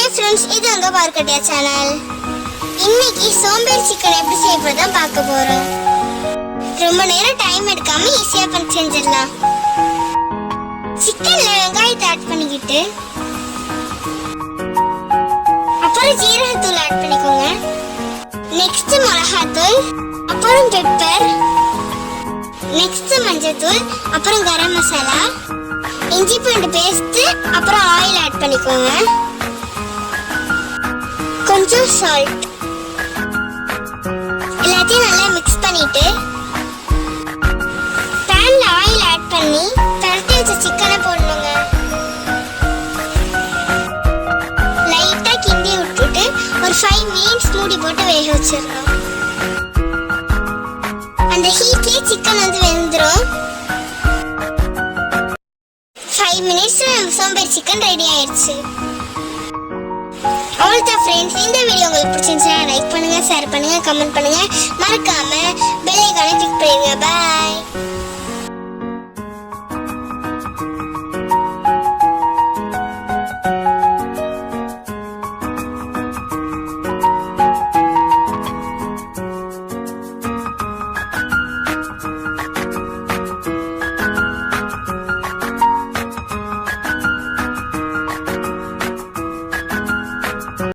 Hi friends, இது உங்க பார்க்கட்டியா channel. இன்னைக்கு சோம்பேறி சிக்கன் எப்படி செய்யறதுதான் பார்க்க போறோம். ரொம்ப நேரம் டைம் எடுக்காம ஈஸியா பண்ணி செஞ்சிடலாம். சிக்கன்ல வெங்காயத்தை ஆட் பண்ணிக்கிட்டு அப்புறம் ஜீரகத்தூள் ஆட் பண்ணிக்கோங்க. நெக்ஸ்ட் மிளகாத்தூள், அப்புறம் பெப்பர், நெக்ஸ்ட் மஞ்சள்தூள், அப்புறம் கரம் மசாலா, இஞ்சி பூண்டு பேஸ்ட், அப்புறம் ஆயில் ஆட் பண்ணிக்கோங்க. கொஞ்சம் சால்ட், எல்லாத்தையும் நல்லா மிக்ஸ் பண்ணிட்டு பேன்ல ஆயில் ஆட் பண்ணி பரட்டி வச்ச சிக்கனை போடணுங்க. லைட்டா கிண்டி விட்டுட்டு ஒரு 5 மினிட்ஸ் மூடி போட்டு வேக வச்சிடணும். அந்த ஹீட்லயே சிக்கன் வெந்துடும். 5 மினிட்ஸ்ல சோம்பேறி சிக்கன் ரெடி ஆயிடுச்சு. அவ்வளோதான் ஃப்ரெண்ட்ஸ், இந்த வீடியோ உங்களுக்கு பிடிச்சிருந்துச்சுன்னா லைக் பண்ணுங்க, ஷேர் பண்ணுங்க, கமெண்ட் பண்ணுங்க, மறக்காம பெல் ஐகானை